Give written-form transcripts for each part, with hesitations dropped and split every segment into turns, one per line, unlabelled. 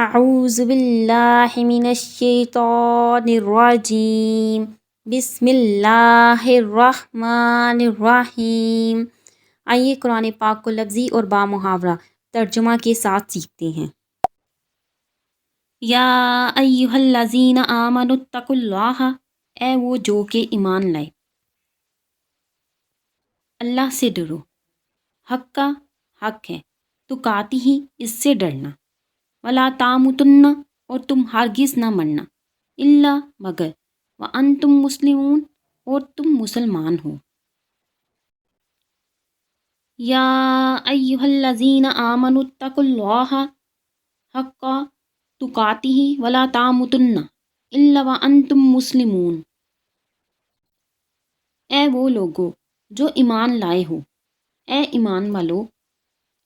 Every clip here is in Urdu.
اعوذ باللہ من الشیطان الرجیم بسم اللہ الرحمن الرحیم۔ آئیے قرآن پاک کو لفظی اور بامحاورہ ترجمہ کے ساتھ سیکھتے ہیں۔ یا ایھا الذین آمنوا اتقوا اللہ، اے وہ جو کہ ایمان لائے، اللہ سے ڈرو، حق کا حق ہے، تقاتی ہی اس سے ڈرنا، ولا تموتن اور تم ہرگز نہ مرنا، الا مگر، وانتم مسلمون اور تم مسلمان ہو۔ یا ایھا الذین آمنوا اتقوا اللہ حق تقاتہ ولا تموتن الا وانتم مسلمون، اے وہ لوگو جو ایمان لائے ہو، اے ایمان والو،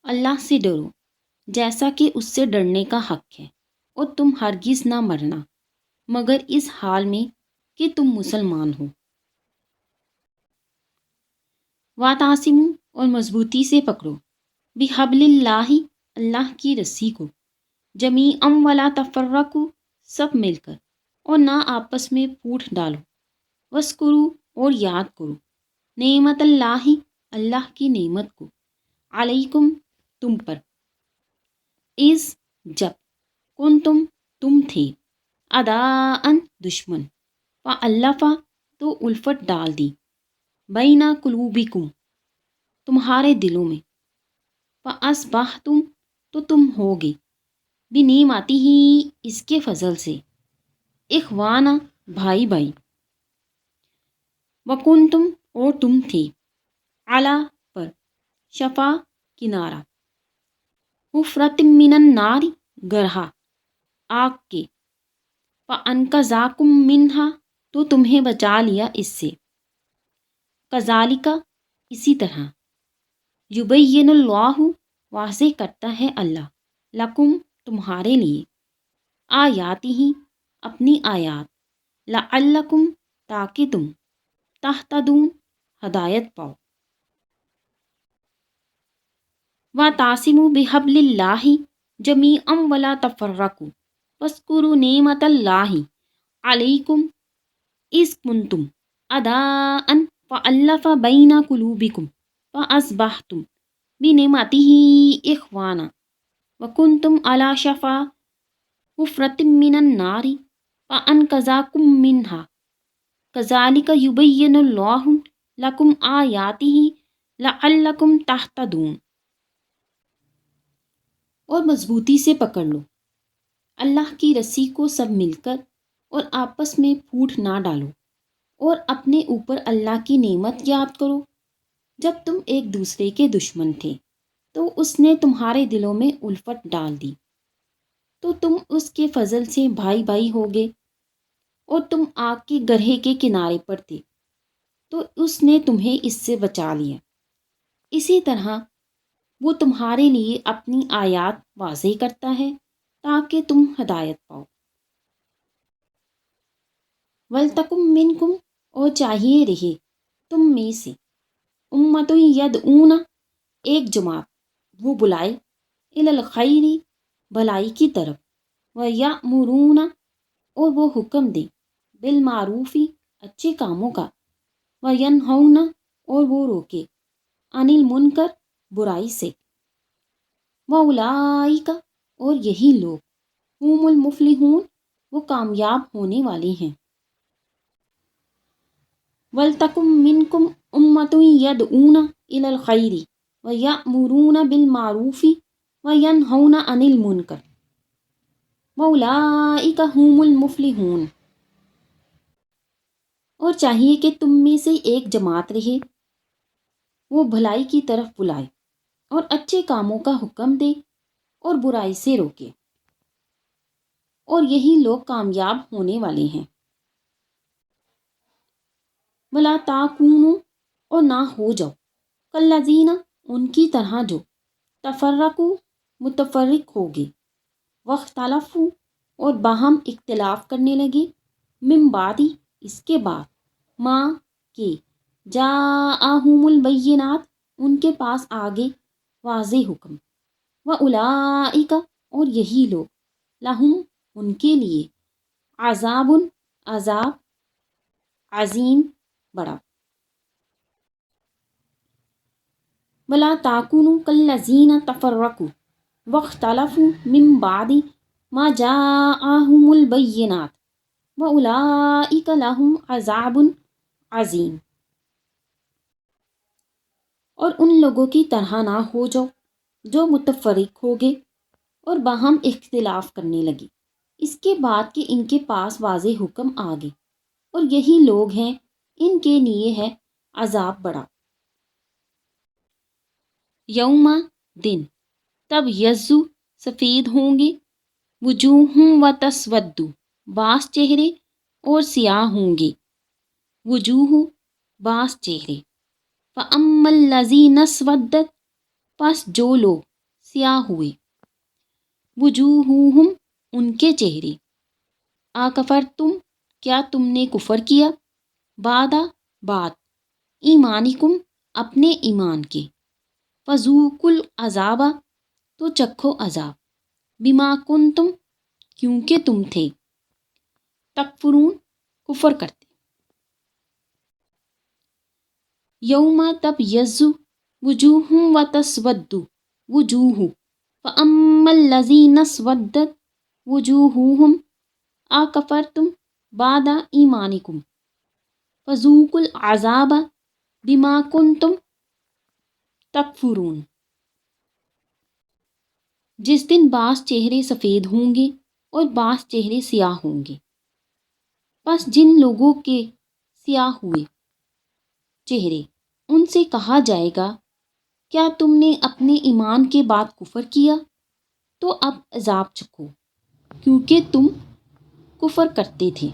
اللہ سے ڈرو جیسا کہ اس سے ڈرنے کا حق ہے، اور تم ہرگز نہ مرنا مگر اس حال میں کہ تم مسلمان ہو۔ وَاعْتَصِمُوا اور مضبوطی سے پکڑو، بِحَبْلِ اللہِ اللہ کی رسی کو، جَمِيعًا وَلَا تَفَرَّقُوا سب مل کر، اور نہ آپس میں پھوٹ ڈالو، وَاذْكُرُوا اور یاد کرو، نعمت اللہ اللہ کی نعمت کو، علیکم تم پر، اذ جب، کنتم تم تھے، اعداءً دشمن، فألف تو الفت ڈال دی، بین قلوبکم تمہارے دلوں میں، فاصبحتم تو تم ہوگے، بنعمتہ اس کے فضل سے، اخوانا بھائی بھائی، وکنتم اور تم تھے، علی پر، شفا کنارہ، حفرۃ من النار گڑھا آگ کے، فانقذاکم منہا تو تمہیں بچا لیا اس سے، کذالک اسی طرح، یبین اللہ واضح کرتا ہے اللہ، لکم تمہارے لیے، آیاتہ اپنی آیات، لعلکم تاکہ تم، تہتدون ہدایت پاؤ۔ وَاعْتَصِمُوا بِحَبْلِ اللہِ جَمِيعًا وَلَا تَفَرَّقُوا وَاذْكُرُوا نِعْمَتَ اللہِ عَلَيْكُمْ إِذْ كُنْتُمْ أَعْدَاءً فَأَلَّفَ بَيْنَ قُلُوبِكُمْ فَأَصْبَحْتُمْ بِنِعْمَتِهِ إِخْوَانًا وَكُنْتُمْ عَلَى شَفَا حُفْرَةٍ مِّنَ النَّارِ فَأَنْقَذَكُم مِّنْهَا كَذَلِكَ يُبَيِّنُ اللَّهُ لَكُمْ آيَاتِهِ لَعَلَّكُمْ تَهْتَدُونَ۔ اور مضبوطی سے پکڑ لو اللہ کی رسی کو سب مل کر، اور آپس میں پھوٹ نہ ڈالو، اور اپنے اوپر اللہ کی نعمت یاد کرو، جب تم ایک دوسرے کے دشمن تھے تو اس نے تمہارے دلوں میں الفت ڈال دی، تو تم اس کے فضل سے بھائی بھائی ہوگے، اور تم آگ کے گڑھے کے کنارے پر تھے تو اس نے تمہیں اس سے بچا لیا، اسی طرح وہ تمہارے لیے اپنی آیات واضح کرتا ہے تاکہ تم ہدایت پاؤ۔ وَلْتَکُم مِّنکُم اور چاہیے رہے تم میں سے، اُمَّۃٌ یدعون ایک جماعت، وہ بلائے، الی الخیر بھلائی کی طرف، وَیَأْمُرُونَ اور وہ حکم دے، بالمعروف اچھے کاموں کا، وَینْہَوْنَ اور وہ روکے، عَنِ الْمُنکر برائی سے، وَأُولَٰئِکَ اور یہی لوگ، ہُمُ الْمُفْلِحُونَ وہ کامیاب ہونے والے ہیں۔ وَلْتَکُم مِّنکُم اُمَّۃٌ یدعون الی الخیر وَیَأْمُرُونَ بالمعروف وَینْہَوْنَ عَنِ الْمُنکر وَأُولَٰئِکَ ہُمُ الْمُفْلِحُونَ۔ اور چاہیے کہ تم میں سے ایک جماعت رہے، وہ بھلائی کی طرف بلائے اور اچھے کاموں کا حکم دے اور برائی سے روکے، اور یہی لوگ کامیاب ہونے والے ہیں۔ وَلَا تَکُونُوا اور نہ ہو جاؤ، کالذین ان کی طرح جو، تفرقوا متفرق ہو گئے، واختلفوا اور باہم اختلاف کرنے لگے، من بعد اس کے بعد، ما کہ جاءہم البینات ان کے پاس آگے واضح حکم، وَأُولَئِکَ اور یہی لوگ، لہم ان کے لیے، عذاب عذاب، عظیم بڑا۔ ولا تاکونوا کالذین تفرقوا واختلفوا من بعد ما جاءهم البینات واولئک لهم عذاب عظیم۔ اور ان لوگوں کی طرح نہ ہو جاؤ جو متفرق ہو گئے اور باہم اختلاف کرنے لگے اس کے بعد کہ ان کے پاس واضح حکم آ گئے، اور یہی لوگ ہیں ان کے لیے ہے عذاب بڑا۔ یوم دن، تب یزو سفید ہوں گے، وجوہ و تسود، بعض چہرے اور سیاہ ہوں گے، وجوہ بعض چہرے، فَأَمَّا الَّذِينَ اسْوَدَّتْ، پس جو لوگ سیاہ ہوئے، وجوہہم ان کے چہرے، آکفرتم کیا تم نے کفر کیا، بعد ایمانکم اپنے ایمان کے، فذوقوا العذاب تو چکھو عذاب، بما کنتم کیونکہ تم تھے، تکفرون کفر کرتے۔ یوم تبیض وجوہ و تسود وجوہ، فاما الذین اسودت وجوہہم اکفرتم بعد ایمانکم فذوقوا العذاب بما کنتم تکفرون۔ جس دن بعض چہرے سفید ہوں گے اور بعض چہرے سیاہ ہوں گے، پس جن لوگوں کے سیاہ ہوئے چہرے ان سے کہا جائے گا کیا تم نے اپنے ایمان کے بعد کفر کیا، تو اب عذاب چکھو کیونکہ تم کفر کرتے تھے۔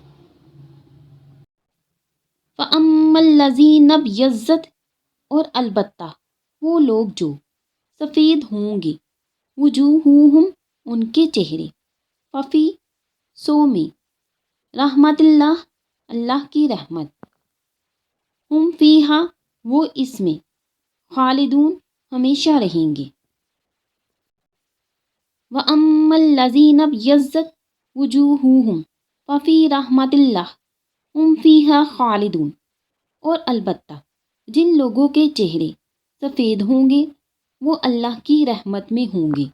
فَأَمَّا الَّذِينَ ابْيَضَّتْ، اور البتہ وہ لوگ جو سفید ہوں گے، وجوہہم ان کے چہرے، ففی سو میں، رحمت اللہ اللہ کی رحمت، ہم فیہا وہ اس میں، خالدون ہمیشہ رہیں گے۔ وَأَمَّا الَّذِينَ ابْيَضَّتْ وُجُوهُهُمْ فَفِي رَحْمَةِ اللَّهِ هُمْ فِيهَا خَالِدُونَ، اور البتہ جن لوگوں کے چہرے سفید ہوں گے وہ اللہ کی رحمت میں ہوں گے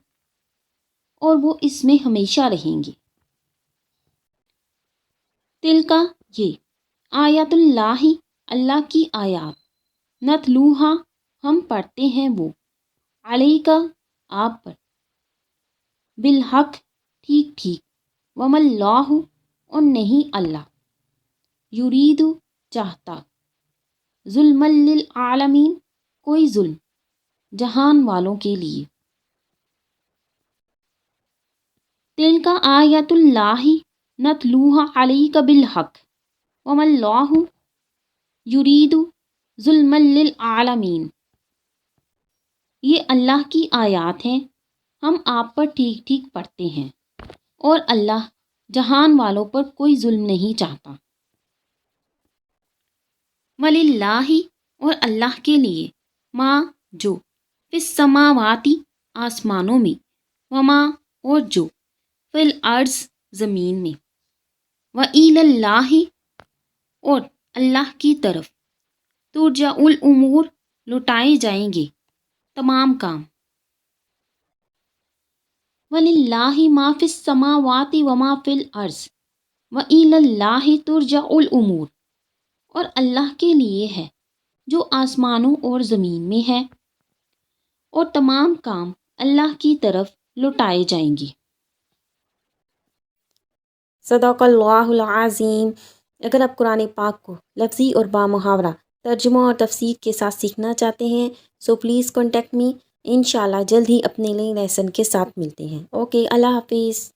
اور وہ اس میں ہمیشہ رہیں گے۔ تلکا یہ، آیات اللہ اللہ کی آیات، نتلوہا ہم پڑھتے ہیں وہ، علیکا آپ پر، بالحق ٹھیک ٹھیک، وما اللہ اور نہیں اللہ، یرید چاہتا، ظلم للعالمین کوئی ظلم جہان والوں کے لیے۔ تلکا آیات اللہ نتلوہا علیک بالحق وما اللہ یرید ظلم للعالمین، یہ اللہ کی آیات ہیں ہم آپ پر ٹھیک ٹھیک پڑھتے ہیں، اور اللہ جہان والوں پر کوئی ظلم نہیں چاہتا۔ وَلِلَّهِ اور اللہ کے لیے، ما جو، فی السماواتی آسمانوں میں، وما اور جو، فی الارض زمین میں، وَإِلَى اللَّهِ اور اللہ کی طرف، ترجع الامور لوٹائے جائیں گے تمام کام۔ وَلِلَّهِ مَا فِي السَّمَاوَاتِ وَمَا فِي الْأَرْضِ وَإِلَى اللَّهِ تُرْجَعُ الْأُمُورُ اور اللہ کے لیے ہے جو آسمانوں اور زمین میں ہے، اور تمام کام اللہ کی طرف لوٹائے جائیں گے۔
صدق اللہ العظیم۔ اگر آپ قرآن پاک کو لفظی اور بامحاورہ ترجمہ اور تفسیر کے ساتھ سیکھنا چاہتے ہیں سو پلیز کانٹیکٹ می، انشاءاللہ جلد ہی اپنے نئے لیسن کے ساتھ ملتے ہیں۔ اوکے، اللہ حافظ۔